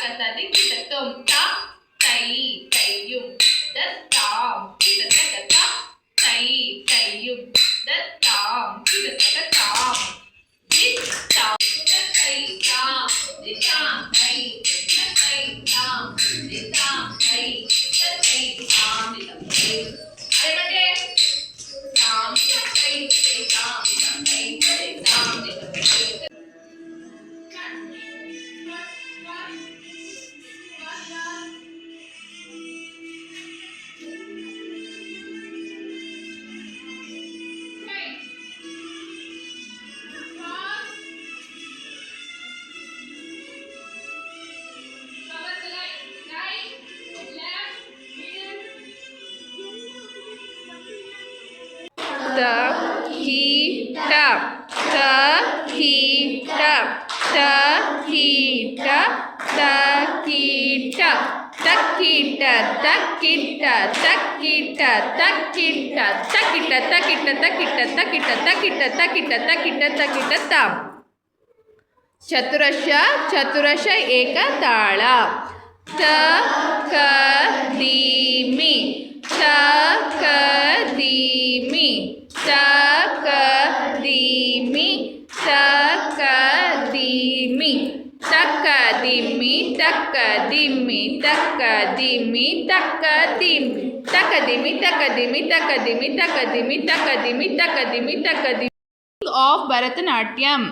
கததிகிடத்தும் த தை தையும் தத்தாம் கிடதகத தை தையும் தத்தாம் கிடதகதாம் தித்தாம் தை தாம் தித்தாம் தை தை தாம் தித்தாம் தை தை தாம் தித்தாம் தை அதே தாம் தை தாம் தை தாம் தித்தாம் ಚತುರಶ ಚತುರಶ ಏಕತಾಳ ತ ಕ ದಿಮಿ ತ ಕ ದಿಮಿ ತ ಕ ದಿಮಿ ತ ಕ ದಿಮಿ ತಕ್ಕ ದಿಮ್ಮಿ ತಕ್ಕ ದಿಮ್ಮಿ ತಕ್ಕ ದಿಮ್ಮಿ ತಕ್ಕ ದಿಮ್ಮಿ ತಕ್ಕ ದಿಮ್ಮಿ ತಕ್ಕ ದಿಮ್ಮಿ ತಕ್ಕ ದಿಮ್ಮಿ ತಕ್ಕ ದಿಮ್ಮಿ ತಕ್ಕ ದಿಮ್ಮಿ ತಕ್ಕ ದಿಮ್ಮಿ ತಕ್ಕ ದಿಮ್ಮಿ ಆಫ್ ಭರತನಾಟ್ಯಂ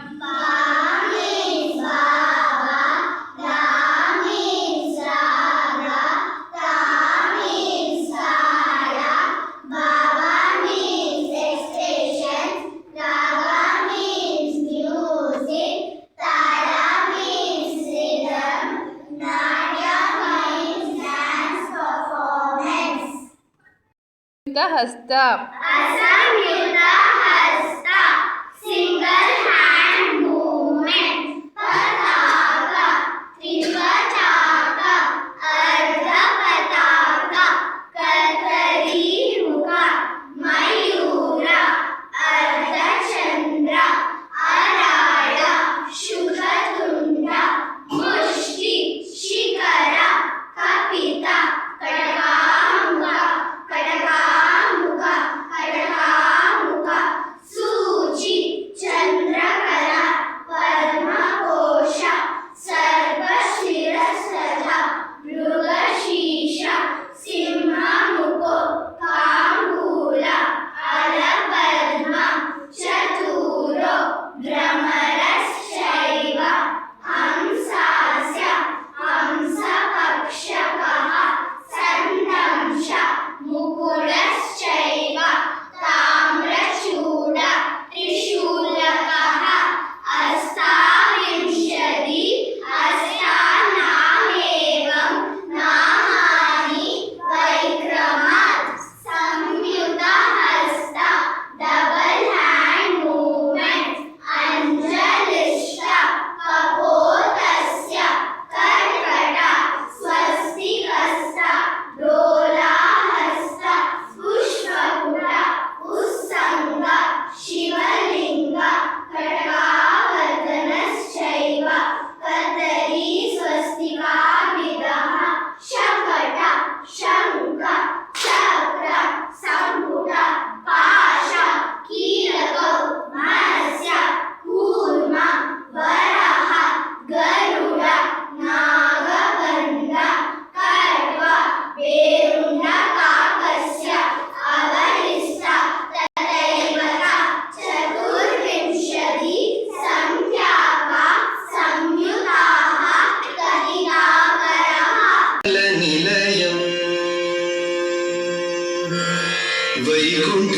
ಹಸ್ತ ಅಸಂಯುಕ್ತ ಹಸ್ತ ಸಿಂಗಲ್ ಹ್ಯಾಂಡ್ ಮೂವ್ಮೆಂಟ್ ಪತಾಕ ತ್ರಿಪತಾಕ ಅರ್ಧ ಪತಾಕ ಕತ್ತರಿ ಮುಖ ಮಯೂರ ಅರ್ಧ ಚಂದ್ರ ಅರಾಳ ಶುಭತುಂಡ ಮುಷ್ಟಿ ಶಿಖರ ಕಪಿತ ಕಟಕಾಂಗ ಸೂಚಿ ಚಂದ್ರಕರ ಪದ್ಮಕೋಶ ಸರ್ವಶಿರಸಧ ಮೃಗಶೀರ್ಷ ಸಿಂಹಮುಖೋ ಕಾಂಬೂಲ ಅಲಪದ್ಮ ಚತುರೋ ಭ್ರಮರಶ್ಚೈವ ಹಂಸಾಸ್ಯ ಹಂಸಪಕ್ಷಕಃ ಸಂದಂಶ ಮುಕುಳಶ್ಚೈವ ತಾಮ್ರಚೂಡ ತ್ರಿಶೂಲಕಃ ಅಷ್ಟಾವಿಂಶತಿ ಅಷ್ಟಾನಾಮೇವಂ ನಾಮಾನಿ ವೈಕ್ರಮಾತ್ ಸಂಯುತ ಹಸ್ತ ಡಬಲ್ ಹ್ಯಾಂಡ್ ಮೂವ್ಮೆಂಟ್ ಅಂಜಲಿಷ್ಟ ಕಪೋತಸ್ಯ ಕರ್ಕಟ ಸ್ವಸ್ತಿಕಸ್ತ ಡೋಲಾಹಸ್ತ ಪುಷ್ಪಪುಟ ಉತ್ಸಂಗ ಶಿವಲಿಂಗ ಕಟಕಾವರ್ತನಶ್ಚೈವ ಕತರಿ ಸ್ವಸ್ತಿಕಾಭಿದಃ ಶಕಟ ಶಂಖ ಚಕ್ರ ಸಂಪುಟ ಪಾಶ ಕೀಲಕೌ ಮತ್ಸ್ಯ ಕೂರ್ಮ ವರಹ ಗರುಡ ನಾಗಬಂಧ ಖಡ್ಗ ಬೇರುಂಡ ಕಾಕಸ್ಯ ಅವರಿಷ್ಟ ತಥೈವತ ಚತುರ್ವಿಂಶತಿ ಸಂಖ್ಯಾಕ ಸಂಯುತಾಃ ಕಥಿತಾಕರಃ ನಿಲಯಂ ವೈಕುಂಠ